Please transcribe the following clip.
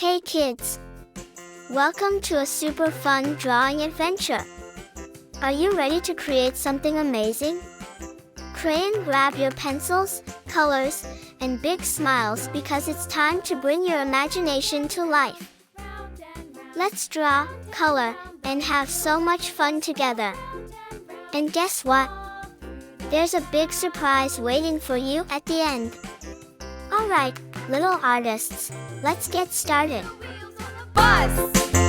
Hey kids! Welcome to a super fun drawing adventure. Are you ready to create something amazing? Pray and grab your pencils, colors, and big smiles because it's time to bring your imagination to life. Let's draw, color, and have so much fun together. And guess what? There's a big surprise waiting for you at the end. Alright, little artists, let's get started. Bus!